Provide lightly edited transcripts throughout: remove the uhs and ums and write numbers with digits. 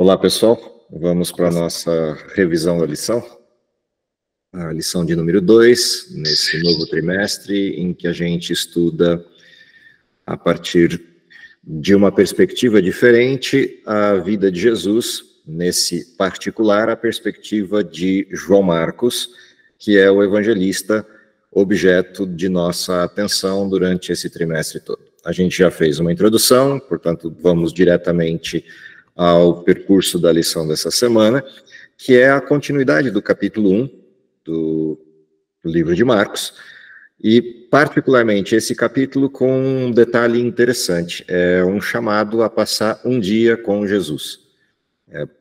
Olá, pessoal. Vamos para a nossa revisão da lição. A lição de número 2, nesse novo trimestre, em que a gente estuda, a partir de uma perspectiva diferente, a vida de Jesus, nesse particular, a perspectiva de João Marcos, que é o evangelista objeto de nossa atenção durante esse trimestre todo. A gente já fez uma introdução, portanto, vamos diretamente ao percurso da lição dessa semana, que é a continuidade do capítulo 1 do livro de Marcos, e particularmente esse capítulo com um detalhe interessante, é um chamado a passar um dia com Jesus.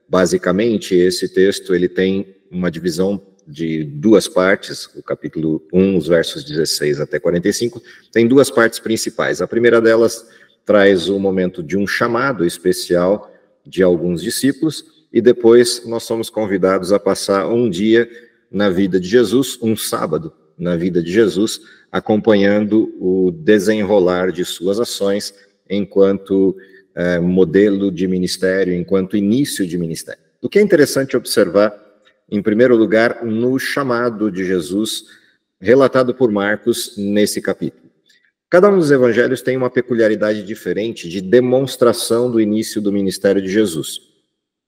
Basicamente, esse texto ele tem uma divisão de duas partes, o capítulo 1, os versos 16 até 45, tem duas partes principais. A primeira delas traz o momento de um chamado especial de alguns discípulos, e depois nós somos convidados a passar um dia na vida de Jesus, um sábado na vida de Jesus, acompanhando o desenrolar de suas ações enquanto modelo de ministério, enquanto início de ministério. O que é interessante observar, em primeiro lugar, no chamado de Jesus, relatado por Marcos nesse capítulo. Cada um dos evangelhos tem uma peculiaridade diferente de demonstração do início do ministério de Jesus.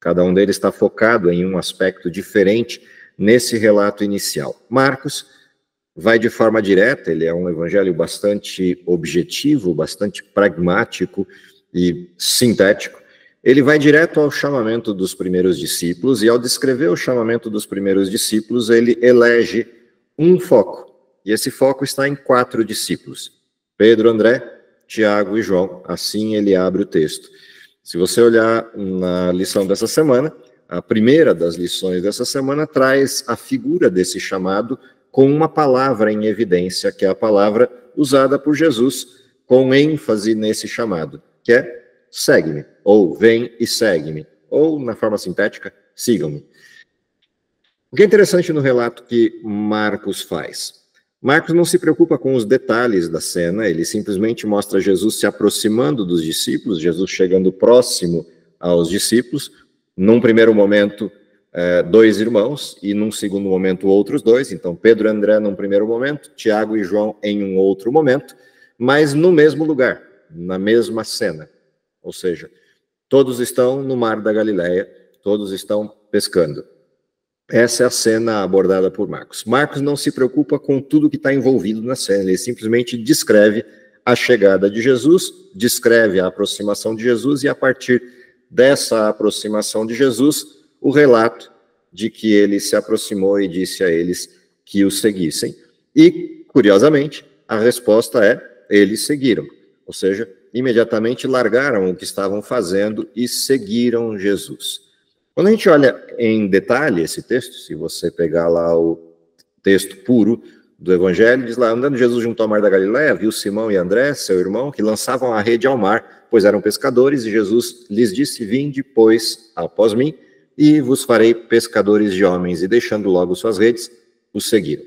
Cada um deles está focado em um aspecto diferente nesse relato inicial. Marcos vai de forma direta, ele é um evangelho bastante objetivo, bastante pragmático e sintético. Ele vai direto ao chamamento dos primeiros discípulos, e ao descrever o chamamento dos primeiros discípulos, ele elege um foco, e esse foco está em 4 discípulos: Pedro, André, Tiago e João. Assim ele abre o texto. Se você olhar na lição dessa semana, a primeira das lições dessa semana traz a figura desse chamado com uma palavra em evidência, que é a palavra usada por Jesus com ênfase nesse chamado, que é segue-me, ou vem e segue-me, ou, na forma sintética, sigam-me. O que é interessante no relato que Marcos faz? Marcos não se preocupa com os detalhes da cena, ele simplesmente mostra Jesus se aproximando dos discípulos, Jesus chegando próximo aos discípulos, num primeiro momento, 2 irmãos, e num segundo momento, outros 2, então Pedro e André num primeiro momento, Tiago e João em um outro momento, mas no mesmo lugar, na mesma cena, ou seja, todos estão no mar da Galileia, todos estão pescando. Essa é a cena abordada por Marcos. Marcos não se preocupa com tudo que está envolvido na cena, ele simplesmente descreve a chegada de Jesus, descreve a aproximação de Jesus, e a partir dessa aproximação de Jesus, o relato de que ele se aproximou e disse a eles que o seguissem. E, curiosamente, a resposta é: eles seguiram. Ou seja, imediatamente largaram o que estavam fazendo e seguiram Jesus. Quando a gente olha em detalhe esse texto, se você pegar lá o texto puro do Evangelho, diz lá: andando Jesus junto ao mar da Galileia, viu Simão e André, seu irmão, que lançavam a rede ao mar, pois eram pescadores, e Jesus lhes disse: vinde, pois, após mim, e vos farei pescadores de homens. E deixando logo suas redes, os seguiram.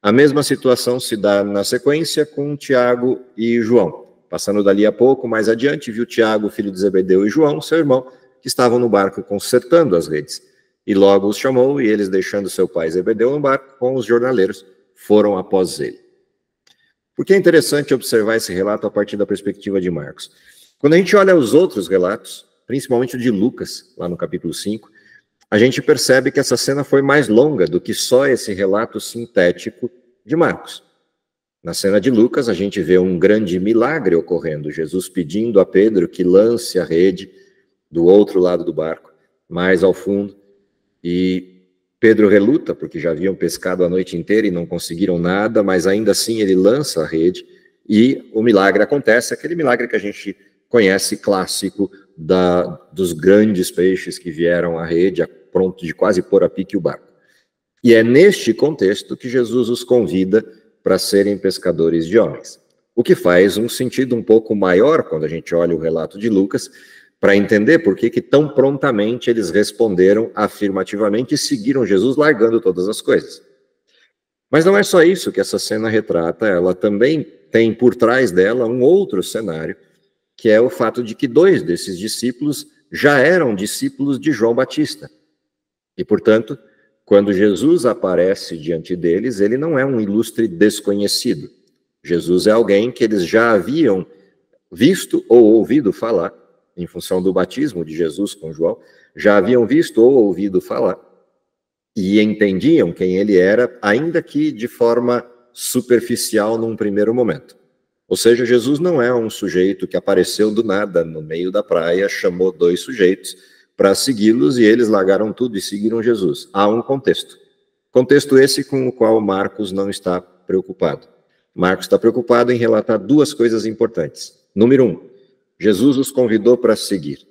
A mesma situação se dá na sequência com Tiago e João. Passando dali a pouco, mais adiante, viu Tiago, filho de Zebedeu, e João, seu irmão, que estavam no barco consertando as redes. E logo os chamou, e eles, deixando seu pai Zebedeu no barco com os jornaleiros, foram após ele. Por que é interessante observar esse relato a partir da perspectiva de Marcos? Quando a gente olha os outros relatos, principalmente o de Lucas, lá no capítulo 5, a gente percebe que essa cena foi mais longa do que só esse relato sintético de Marcos. Na cena de Lucas, a gente vê um grande milagre ocorrendo, Jesus pedindo a Pedro que lance a rede do outro lado do barco, mais ao fundo, e Pedro reluta, porque já haviam pescado a noite inteira e não conseguiram nada, mas ainda assim ele lança a rede, e o milagre acontece, aquele milagre que a gente conhece, clássico, dos grandes peixes que vieram à rede, a ponto de quase pôr a pique o barco. E é neste contexto que Jesus os convida para serem pescadores de homens. O que faz um sentido um pouco maior quando a gente olha o relato de Lucas, para entender por que tão prontamente eles responderam afirmativamente e seguiram Jesus, largando todas as coisas. Mas não é só isso que essa cena retrata, ela também tem por trás dela um outro cenário, que é o fato de que 2 desses discípulos já eram discípulos de João Batista. E, portanto, quando Jesus aparece diante deles, ele não é um ilustre desconhecido. Jesus é alguém que eles já haviam visto ou ouvido falar, em função do batismo de Jesus com João, já haviam visto ou ouvido falar e entendiam quem ele era, ainda que de forma superficial num primeiro momento. Ou seja, Jesus não é um sujeito que apareceu do nada no meio da praia, chamou dois sujeitos para segui-los e eles largaram tudo e seguiram Jesus. Há um contexto. Contexto esse com o qual Marcos não está preocupado. Marcos está preocupado em relatar duas coisas importantes. Número 1, Jesus os convidou para seguir.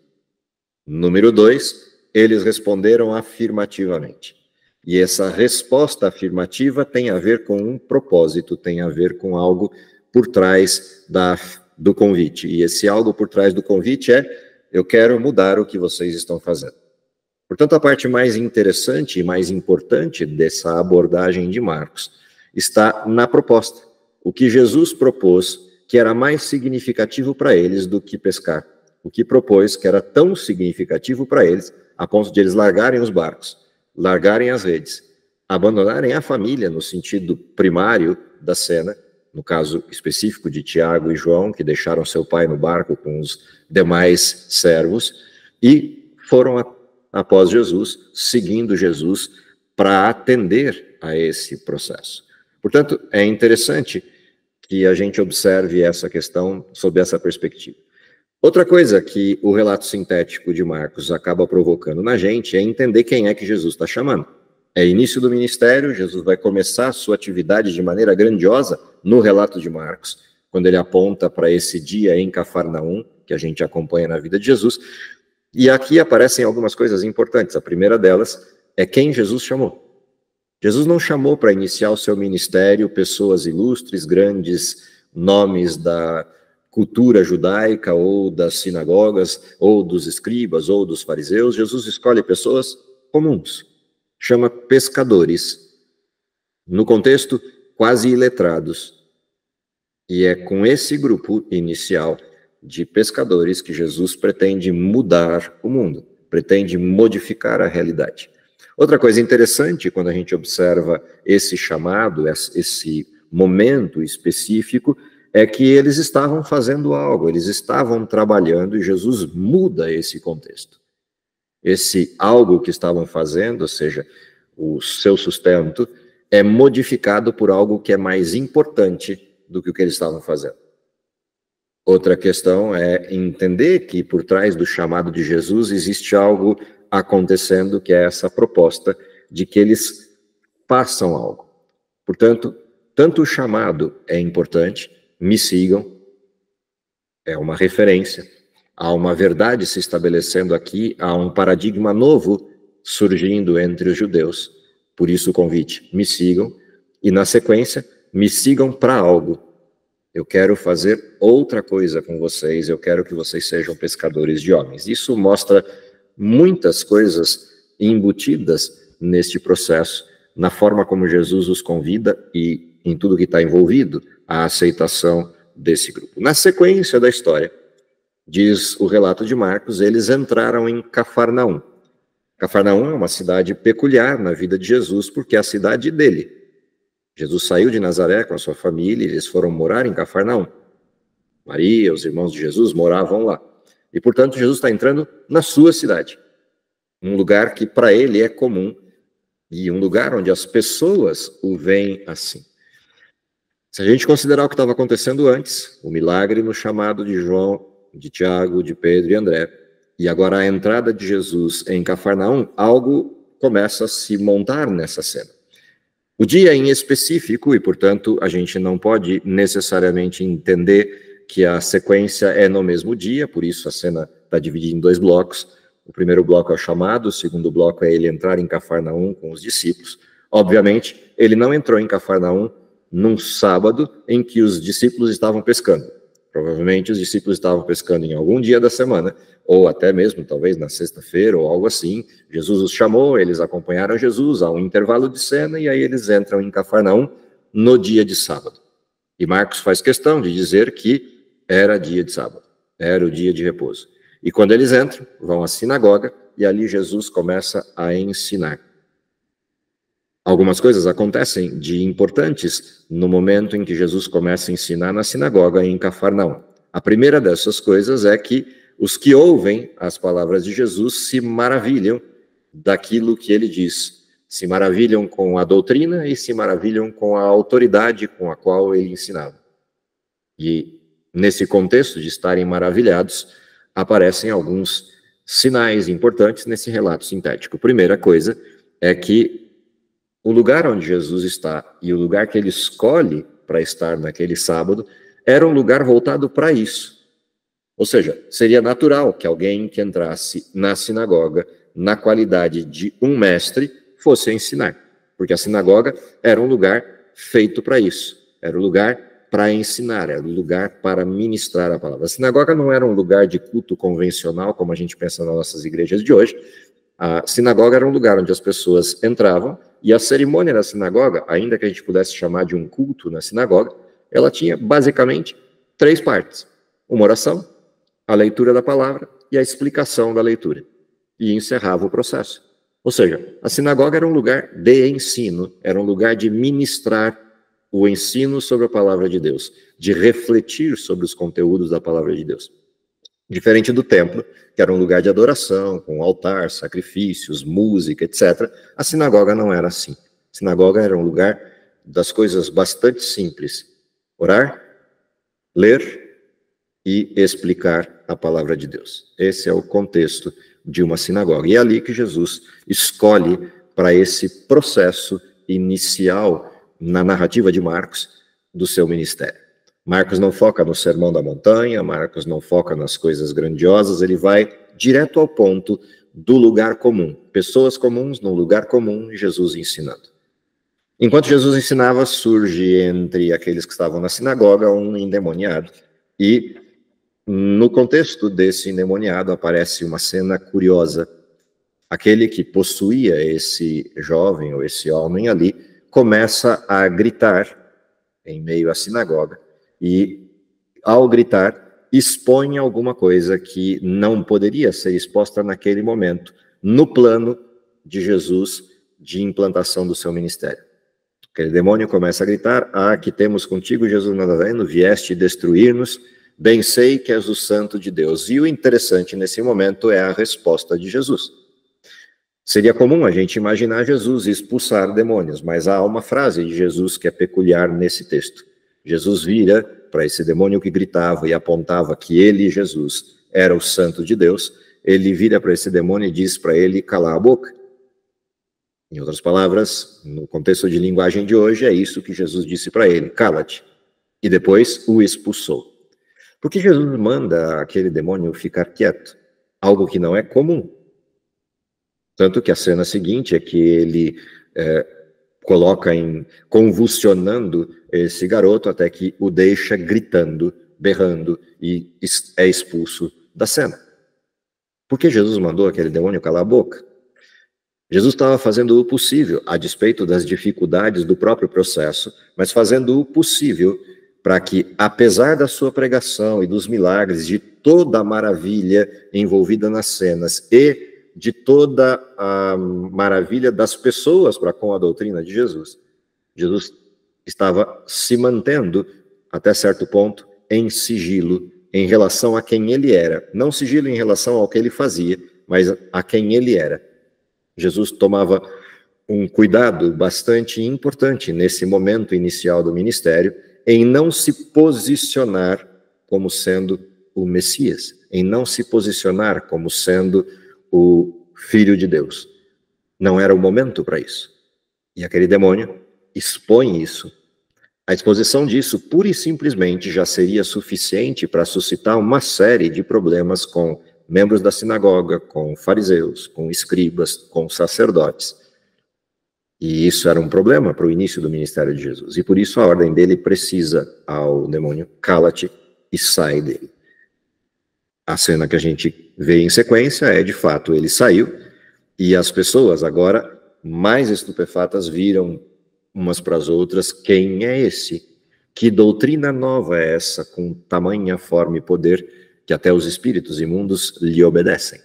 Número 2, eles responderam afirmativamente. E essa resposta afirmativa tem a ver com um propósito, tem a ver com algo por trás do convite. E esse algo por trás do convite é: eu quero mudar o que vocês estão fazendo. Portanto, a parte mais interessante e mais importante dessa abordagem de Marcos está na proposta. O que Jesus propôs, que era mais significativo para eles do que pescar. O que propôs, que era tão significativo para eles, a ponto de eles largarem os barcos, largarem as redes, abandonarem a família no sentido primário da cena, no caso específico de Tiago e João, que deixaram seu pai no barco com os demais servos, e foram após Jesus, seguindo Jesus, para atender a esse processo. Portanto, é interessante que a gente observe essa questão sob essa perspectiva. Outra coisa que o relato sintético de Marcos acaba provocando na gente é entender quem é que Jesus está chamando. É início do ministério, Jesus vai começar a sua atividade de maneira grandiosa no relato de Marcos, quando ele aponta para esse dia em Cafarnaum, que a gente acompanha na vida de Jesus. E aqui aparecem algumas coisas importantes. A primeira delas é quem Jesus chamou. Jesus não chamou para iniciar o seu ministério pessoas ilustres, grandes nomes da cultura judaica, ou das sinagogas, ou dos escribas, ou dos fariseus. Jesus escolhe pessoas comuns, chama pescadores, no contexto quase iletrados. E é com esse grupo inicial de pescadores que Jesus pretende mudar o mundo, pretende modificar a realidade. Outra coisa interessante, quando a gente observa esse chamado, esse momento específico, é que eles estavam fazendo algo, eles estavam trabalhando, e Jesus muda esse contexto. Esse algo que estavam fazendo, ou seja, o seu sustento, é modificado por algo que é mais importante do que o que eles estavam fazendo. Outra questão é entender que por trás do chamado de Jesus existe algo acontecendo, que é essa proposta de que eles façam algo. Portanto, tanto o chamado é importante, me sigam, é uma referência, há uma verdade se estabelecendo aqui, há um paradigma novo surgindo entre os judeus, por isso o convite, me sigam, e na sequência, me sigam para algo. Eu quero fazer outra coisa com vocês, eu quero que vocês sejam pescadores de homens. Isso mostra muitas coisas embutidas neste processo, na forma como Jesus os convida e em tudo que está envolvido, a aceitação desse grupo. Na sequência da história, diz o relato de Marcos, eles entraram em Cafarnaum. Cafarnaum é uma cidade peculiar na vida de Jesus, porque é a cidade dele. Jesus saiu de Nazaré com a sua família, eles foram morar em Cafarnaum. Maria, os irmãos de Jesus moravam lá. E, portanto, Jesus está entrando na sua cidade, um lugar que para ele é comum e um lugar onde as pessoas o veem assim. Se a gente considerar o que estava acontecendo antes, o milagre no chamado de João, de Tiago, de Pedro e André, e agora a entrada de Jesus em Cafarnaum, algo começa a se montar nessa cena. O dia em específico, e portanto a gente não pode necessariamente entender que a sequência é no mesmo dia, por isso a cena está dividida em dois blocos. O primeiro bloco é o chamado, o segundo bloco é ele entrar em Cafarnaum com os discípulos. Obviamente, ele não entrou em Cafarnaum num sábado em que os discípulos estavam pescando. Provavelmente os discípulos estavam pescando em algum dia da semana, ou até mesmo, talvez, na sexta-feira, ou algo assim. Jesus os chamou, eles acompanharam Jesus, há um intervalo de cena, e aí eles entram em Cafarnaum no dia de sábado. E Marcos faz questão de dizer que era dia de sábado, era o dia de repouso. E quando eles entram, vão à sinagoga, e ali Jesus começa a ensinar. Algumas coisas acontecem de importantes no momento em que Jesus começa a ensinar na sinagoga em Cafarnaum. A primeira dessas coisas é que os que ouvem as palavras de Jesus se maravilham daquilo que ele diz. Se maravilham com a doutrina e se maravilham com a autoridade com a qual ele ensinava. E nesse contexto de estarem maravilhados, aparecem alguns sinais importantes nesse relato sintético. A primeira coisa é que o lugar onde Jesus está e o lugar que ele escolhe para estar naquele sábado era um lugar voltado para isso. Ou seja, seria natural que alguém que entrasse na sinagoga na qualidade de um mestre fosse ensinar, porque a sinagoga era um lugar feito para isso, era um lugar para ensinar, era um lugar para ministrar a palavra. A sinagoga não era um lugar de culto convencional, como a gente pensa nas nossas igrejas de hoje. A sinagoga era um lugar onde as pessoas entravam, e a cerimônia da sinagoga, ainda que a gente pudesse chamar de um culto na sinagoga, ela tinha basicamente 3 partes: uma oração, a leitura da palavra e a explicação da leitura. E encerrava o processo. Ou seja, a sinagoga era um lugar de ensino, era um lugar de ministrar o ensino sobre a palavra de Deus, de refletir sobre os conteúdos da palavra de Deus. Diferente do templo, que era um lugar de adoração, com altar, sacrifícios, música, etc., a sinagoga não era assim. A sinagoga era um lugar das coisas bastante simples: orar, ler e explicar a palavra de Deus. Esse é o contexto de uma sinagoga. E é ali que Jesus escolhe para esse processo inicial na narrativa de Marcos do seu ministério. Marcos não foca no Sermão da Montanha, Marcos não foca nas coisas grandiosas, ele vai direto ao ponto do lugar comum. Pessoas comuns num lugar comum e Jesus ensinando. Enquanto Jesus ensinava, surge entre aqueles que estavam na sinagoga um endemoniado. E no contexto desse endemoniado aparece uma cena curiosa. Aquele que possuía esse jovem ou esse homem ali começa a gritar em meio à sinagoga. E, ao gritar, expõe alguma coisa que não poderia ser exposta naquele momento, no plano de Jesus de implantação do seu ministério. Aquele demônio começa a gritar: "Ah, que temos contigo, Jesus Nazareno, vieste destruir-nos, bem sei que és o Santo de Deus." E o interessante nesse momento é a resposta de Jesus. Seria comum a gente imaginar Jesus expulsar demônios, mas há uma frase de Jesus que é peculiar nesse texto. Jesus vira para esse demônio que gritava e apontava que ele, Jesus, era o Santo de Deus. Ele vira para esse demônio e diz para ele calar a boca. Em outras palavras, no contexto de linguagem de hoje, é isso que Jesus disse para ele: cala-te. E depois o expulsou. Por que Jesus manda aquele demônio ficar quieto? Algo que não é comum. Tanto que a cena seguinte é que ele coloca convulsionando esse garoto até que o deixa gritando, berrando e é expulso da cena. Por que Jesus mandou aquele demônio calar a boca? Jesus estava fazendo o possível, a despeito das dificuldades do próprio processo, mas fazendo o possível para que, apesar da sua pregação e dos milagres, de toda a maravilha envolvida nas cenas e de toda a maravilha das pessoas para com a doutrina de Jesus, Jesus estava se mantendo, até certo ponto, em sigilo em relação a quem ele era. Não sigilo em relação ao que ele fazia, mas a quem ele era. Jesus tomava um cuidado bastante importante nesse momento inicial do ministério em não se posicionar como sendo o Messias, em não se posicionar como sendo o Filho de Deus. Não era o momento para isso. E aquele demônio expõe isso. A exposição disso, pura e simplesmente, já seria suficiente para suscitar uma série de problemas com membros da sinagoga, com fariseus, com escribas, com sacerdotes. E isso era um problema para o início do ministério de Jesus. E por isso a ordem dele precisa ao demônio: cala-te e sai dele. A cena que a gente vê em sequência é, de fato, ele saiu e as pessoas agora, mais estupefatas, viram umas para as outras: quem é esse? Que doutrina nova é essa, com tamanha forma e poder? que até os espíritos imundos lhe obedecem.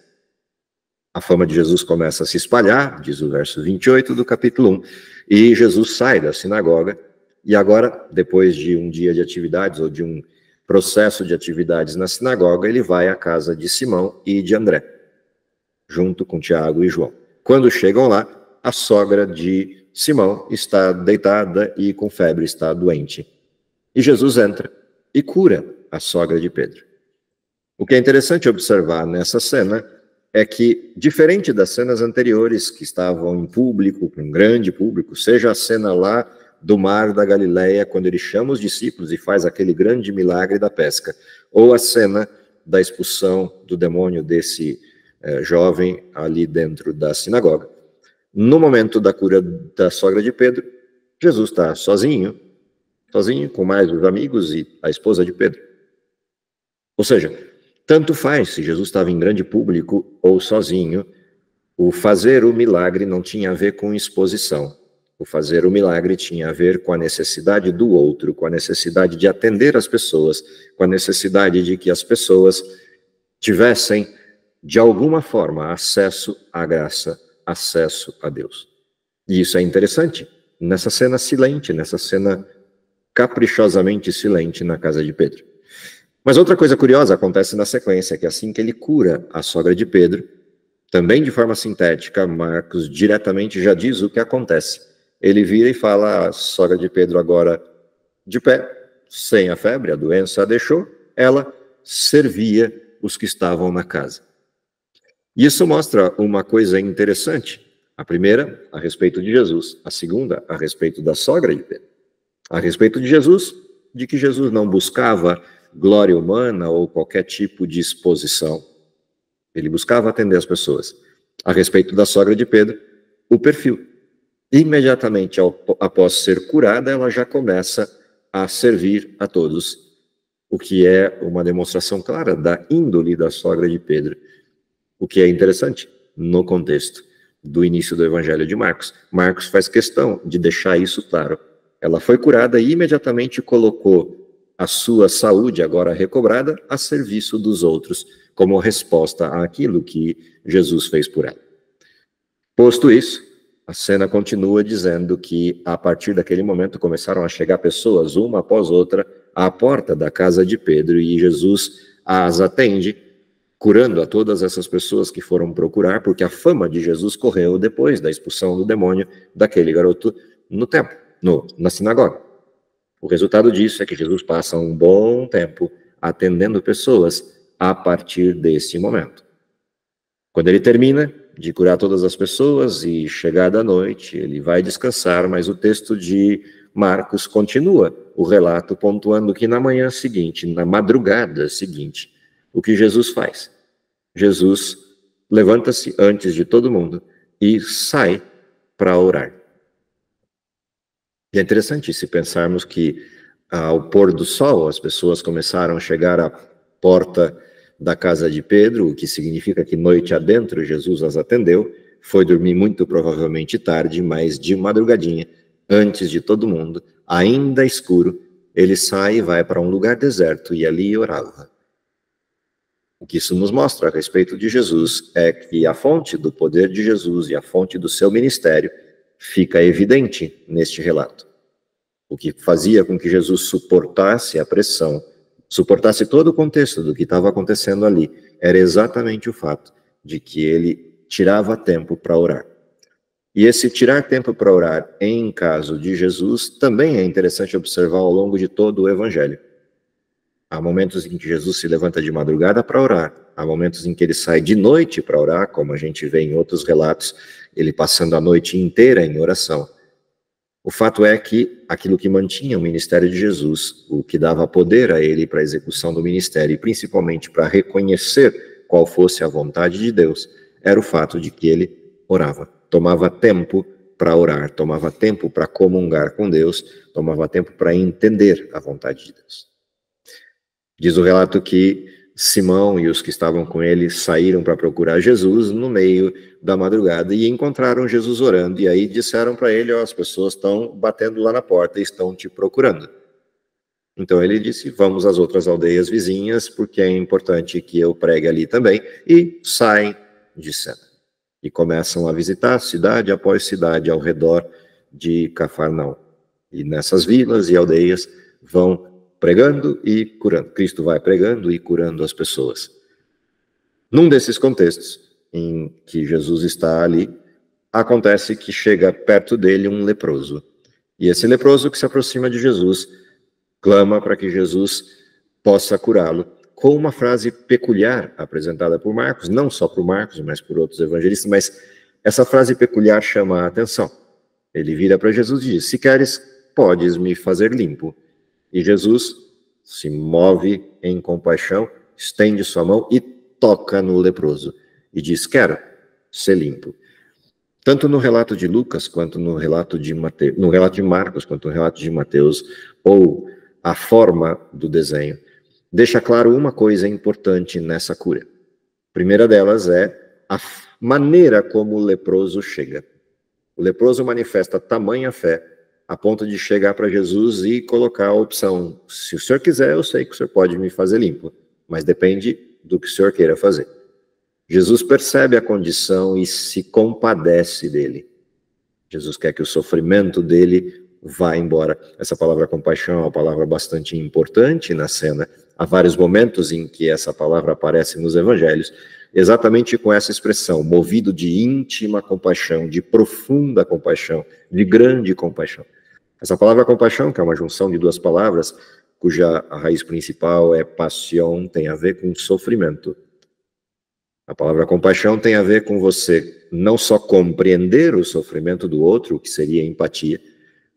A fama de Jesus começa a se espalhar, diz o verso 28 do capítulo 1, e Jesus sai da sinagoga, e agora, depois de um dia de atividades, ou de um processo de atividades na sinagoga, ele vai à casa de Simão e de André, junto com Tiago e João. Quando chegam lá, a sogra de Simão está deitada e com febre, está doente. E Jesus entra e cura a sogra de Pedro. O que é interessante observar nessa cena é que, diferente das cenas anteriores, que estavam em público, com um grande público, seja a cena lá do mar da Galileia, quando ele chama os discípulos e faz aquele grande milagre da pesca, ou a cena da expulsão do demônio desse jovem ali dentro da sinagoga. No momento da cura da sogra de Pedro, Jesus está sozinho com mais os amigos e a esposa de Pedro. Ou seja, tanto faz se Jesus estava em grande público ou sozinho, o fazer o milagre não tinha a ver com exposição. O fazer o milagre tinha a ver com a necessidade do outro, com a necessidade de atender as pessoas, com a necessidade de que as pessoas tivessem, de alguma forma, acesso à graça, acesso a Deus. E isso é interessante, nessa cena silente, nessa cena caprichosamente silente na casa de Pedro. Mas outra coisa curiosa acontece na sequência, que assim que ele cura a sogra de Pedro, também de forma sintética, Marcos diretamente já diz o que acontece. Ele vira e fala: a sogra de Pedro agora de pé, sem a febre, a doença a deixou, ela servia os que estavam na casa. Isso mostra uma coisa interessante. A primeira, a respeito de Jesus. A segunda, a respeito da sogra de Pedro. A respeito de Jesus, de que Jesus não buscava glória humana ou qualquer tipo de exposição. Ele buscava atender as pessoas. A respeito da sogra de Pedro, o perfil. Imediatamente após ser curada, ela já começa a servir a todos, o que é uma demonstração clara da índole da sogra de Pedro. O que é interessante no contexto do início do Evangelho de Marcos. Marcos faz questão de deixar isso claro. Ela foi curada e imediatamente colocou a sua saúde, agora recobrada, a serviço dos outros, como resposta àquilo que Jesus fez por ela. Posto isso, a cena continua dizendo que, a partir daquele momento, começaram a chegar pessoas, uma após outra, à porta da casa de Pedro, e Jesus as atende, curando a todas essas pessoas que foram procurar, porque a fama de Jesus correu depois da expulsão do demônio daquele garoto no templo, na sinagoga. O resultado disso é que Jesus passa um bom tempo atendendo pessoas a partir desse momento. Quando ele termina de curar todas as pessoas e chegada a noite, ele vai descansar, mas o texto de Marcos continua o relato pontuando que na manhã seguinte, na madrugada seguinte, o que Jesus faz? Jesus levanta-se antes de todo mundo e sai para orar. E é interessante se pensarmos que ao pôr do sol as pessoas começaram a chegar à porta da casa de Pedro, o que significa que noite adentro Jesus as atendeu, foi dormir muito provavelmente tarde, mas de madrugadinha, antes de todo mundo, ainda escuro, ele sai e vai para um lugar deserto e ali orava. O que isso nos mostra a respeito de Jesus é que a fonte do poder de Jesus e a fonte do seu ministério fica evidente neste relato. O que fazia com que Jesus suportasse a pressão, suportasse todo o contexto do que estava acontecendo ali, era exatamente o fato de que ele tirava tempo para orar. E esse tirar tempo para orar, em caso de Jesus, também é interessante observar ao longo de todo o Evangelho. Há momentos em que Jesus se levanta de madrugada para orar, há momentos em que ele sai de noite para orar, como a gente vê em outros relatos, ele passando a noite inteira em oração. O fato é que aquilo que mantinha o ministério de Jesus, o que dava poder a ele para a execução do ministério, e principalmente para reconhecer qual fosse a vontade de Deus, era o fato de que ele orava, tomava tempo para orar, tomava tempo para comungar com Deus, tomava tempo para entender a vontade de Deus. Diz o relato que Simão e os que estavam com ele saíram para procurar Jesus no meio da madrugada e encontraram Jesus orando. E aí disseram para ele: as pessoas estão batendo lá na porta e estão te procurando. Então ele disse, vamos às outras aldeias vizinhas, porque é importante que eu pregue ali também, e saem de cena. E começam a visitar cidade após cidade ao redor de Cafarnaum. E nessas vilas e aldeias vão pregando e curando. Cristo vai pregando e curando as pessoas. Num desses contextos em que Jesus está ali, acontece que chega perto dele um leproso. E esse leproso que se aproxima de Jesus clama para que Jesus possa curá-lo, com uma frase peculiar apresentada por Marcos, não só por Marcos, mas por outros evangelistas, mas essa frase peculiar chama a atenção. Ele vira para Jesus e diz, se queres, podes me fazer limpo. E Jesus se move em compaixão, estende sua mão e toca no leproso. E diz, quero ser limpo. Tanto no relato de Lucas, quanto no relato de Mateus, no relato de Marcos, quanto no relato de Mateus, ou a forma do desenho, deixa claro uma coisa importante nessa cura. A primeira delas é a maneira como o leproso chega. O leproso manifesta tamanha fé a ponto de chegar para Jesus e colocar a opção, se o senhor quiser, eu sei que o senhor pode me fazer limpo, mas depende do que o senhor queira fazer. Jesus percebe a condição e se compadece dele. Jesus quer que o sofrimento dele vá embora. Essa palavra compaixão é uma palavra bastante importante na cena. Há vários momentos em que essa palavra aparece nos evangelhos, exatamente com essa expressão, movido de íntima compaixão, de profunda compaixão, de grande compaixão. Essa palavra compaixão, que é uma junção de duas palavras, cuja raiz principal é passion, tem a ver com sofrimento. A palavra compaixão tem a ver com você não só compreender o sofrimento do outro, o que seria empatia,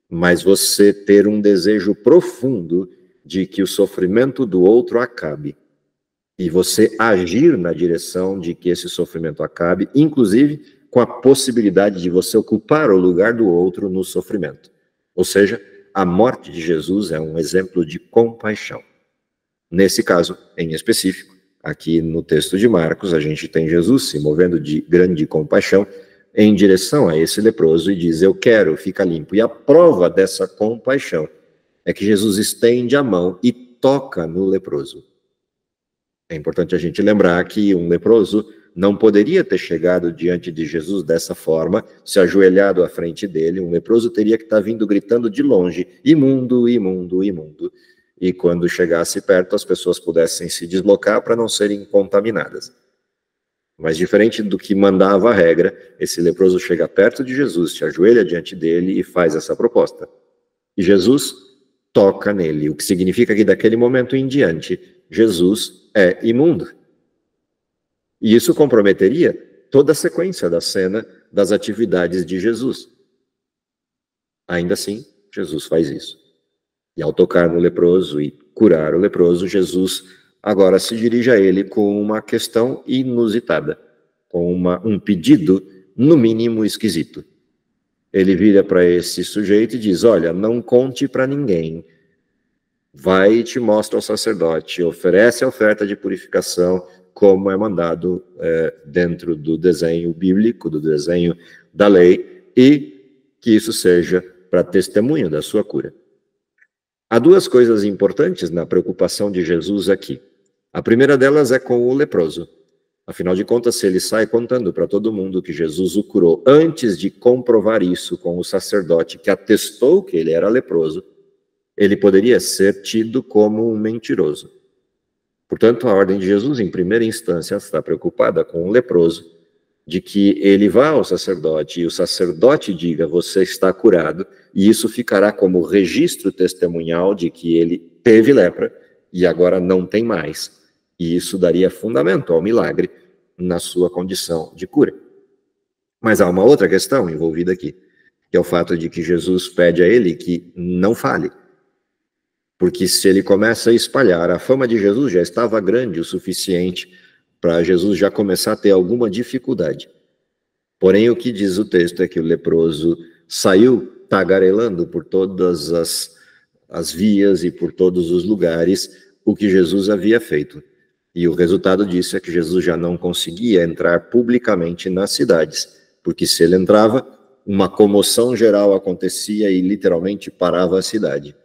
mas você ter um desejo profundo de que o sofrimento do outro acabe. E você agir na direção de que esse sofrimento acabe, inclusive com a possibilidade de você ocupar o lugar do outro no sofrimento. Ou seja, a morte de Jesus é um exemplo de compaixão. Nesse caso, em específico, aqui no texto de Marcos, a gente tem Jesus se movendo de grande compaixão em direção a esse leproso e diz, eu quero, fica limpo. E a prova dessa compaixão é que Jesus estende a mão e toca no leproso. É importante a gente lembrar que um leproso não poderia ter chegado diante de Jesus dessa forma, se ajoelhado à frente dele. Um leproso teria que estar vindo gritando de longe, imundo, imundo, imundo. E quando chegasse perto, as pessoas pudessem se deslocar para não serem contaminadas. Mas diferente do que mandava a regra, esse leproso chega perto de Jesus, se ajoelha diante dele e faz essa proposta. E Jesus toca nele, o que significa que daquele momento em diante, Jesus é imundo. E isso comprometeria toda a sequência da cena das atividades de Jesus. Ainda assim, Jesus faz isso. E ao tocar no leproso e curar o leproso, Jesus agora se dirige a ele com uma questão inusitada, com um pedido, no mínimo, esquisito. Ele vira para esse sujeito e diz, olha, não conte para ninguém. Vai e te mostra ao sacerdote, oferece a oferta de purificação, como é mandado dentro do desenho bíblico, do desenho da lei, e que isso seja para testemunho da sua cura. Há duas coisas importantes na preocupação de Jesus aqui. A primeira delas é com o leproso. Afinal de contas, se ele sai contando para todo mundo que Jesus o curou, antes de comprovar isso com o sacerdote que atestou que ele era leproso, ele poderia ser tido como um mentiroso. Portanto, a ordem de Jesus, em primeira instância, está preocupada com o leproso, de que ele vá ao sacerdote e o sacerdote diga, você está curado, e isso ficará como registro testemunhal de que ele teve lepra e agora não tem mais. E isso daria fundamento ao milagre na sua condição de cura. Mas há uma outra questão envolvida aqui, que é o fato de que Jesus pede a ele que não fale. Porque se ele começa a espalhar, a fama de Jesus já estava grande o suficiente para Jesus já começar a ter alguma dificuldade. Porém, o que diz o texto é que o leproso saiu tagarelando por todas as vias e por todos os lugares o que Jesus havia feito. E o resultado disso é que Jesus já não conseguia entrar publicamente nas cidades, porque se ele entrava, uma comoção geral acontecia e literalmente parava a cidade.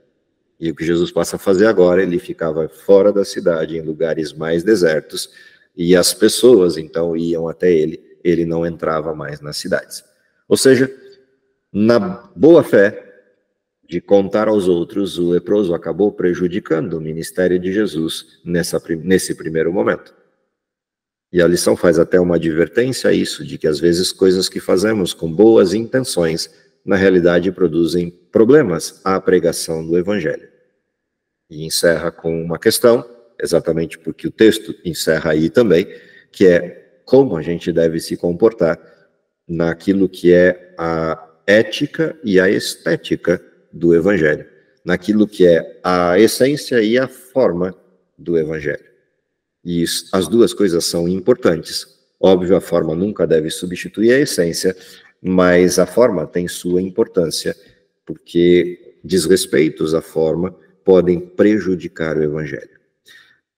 E o que Jesus passa a fazer agora, ele ficava fora da cidade, em lugares mais desertos, e as pessoas, então, iam até ele não entrava mais nas cidades. Ou seja, na boa fé de contar aos outros, o leproso acabou prejudicando o ministério de Jesus nesse primeiro momento. E a lição faz até uma advertência a isso, de que às vezes coisas que fazemos com boas intenções, na realidade produzem problemas à pregação do Evangelho. E encerra com uma questão, exatamente porque o texto encerra aí também, que é como a gente deve se comportar naquilo que é a ética e a estética do Evangelho, naquilo que é a essência e a forma do Evangelho. E as duas coisas são importantes. Óbvio, a forma nunca deve substituir a essência, mas a forma tem sua importância, porque desrespeitos à forma podem prejudicar o Evangelho.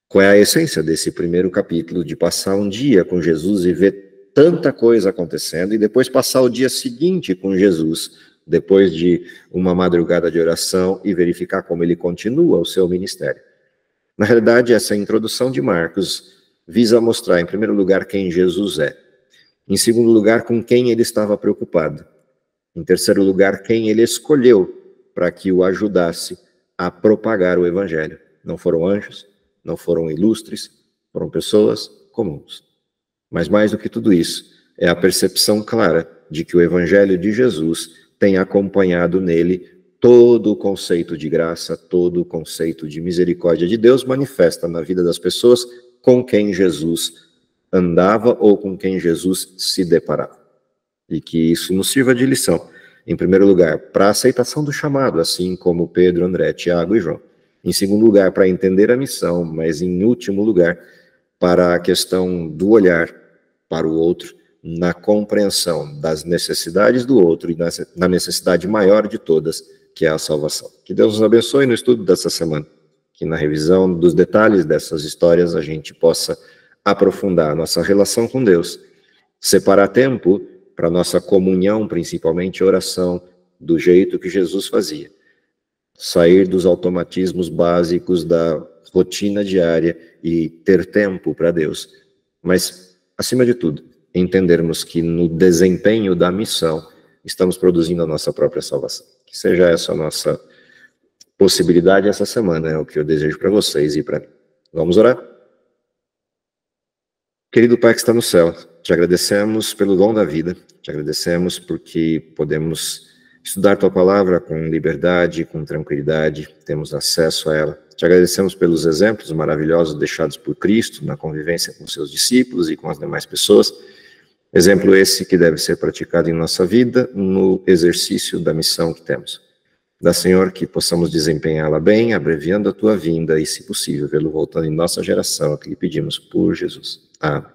Qual é a essência desse primeiro capítulo, de passar um dia com Jesus e ver tanta coisa acontecendo, e depois passar o dia seguinte com Jesus, depois de uma madrugada de oração, e verificar como ele continua o seu ministério? Na realidade, essa introdução de Marcos visa mostrar, em primeiro lugar, quem Jesus é. Em segundo lugar, com quem ele estava preocupado. Em terceiro lugar, quem ele escolheu para que o ajudasse a propagar o Evangelho. Não foram anjos, não foram ilustres, foram pessoas comuns. Mas mais do que tudo isso, é a percepção clara de que o Evangelho de Jesus tem acompanhado nele todo o conceito de graça, todo o conceito de misericórdia de Deus manifesta na vida das pessoas com quem Jesus andava ou com quem Jesus se deparava. E que isso nos sirva de lição, em primeiro lugar, para a aceitação do chamado, assim como Pedro, André, Tiago e João. Em segundo lugar, para entender a missão, mas em último lugar, para a questão do olhar para o outro, na compreensão das necessidades do outro e na necessidade maior de todas, que é a salvação. Que Deus nos abençoe no estudo dessa semana, que na revisão dos detalhes dessas histórias a gente possa aprofundar a nossa relação com Deus, separar tempo para nossa comunhão, principalmente oração, do jeito que Jesus fazia. Sair dos automatismos básicos da rotina diária e ter tempo para Deus. Mas, acima de tudo, entendermos que no desempenho da missão estamos produzindo a nossa própria salvação. Que seja essa a nossa possibilidade essa semana, é o que eu desejo para vocês e para mim. Vamos orar? Querido Pai que está no céu, te agradecemos pelo dom da vida, te agradecemos porque podemos estudar tua palavra com liberdade, com tranquilidade, temos acesso a ela. Te agradecemos pelos exemplos maravilhosos deixados por Cristo na convivência com seus discípulos e com as demais pessoas. Exemplo esse que deve ser praticado em nossa vida no exercício da missão que temos. Dá, Senhor, que possamos desempenhá-la bem, abreviando a tua vinda e, se possível, vê-lo voltando em nossa geração, é o que lhe pedimos por Jesus. Amém.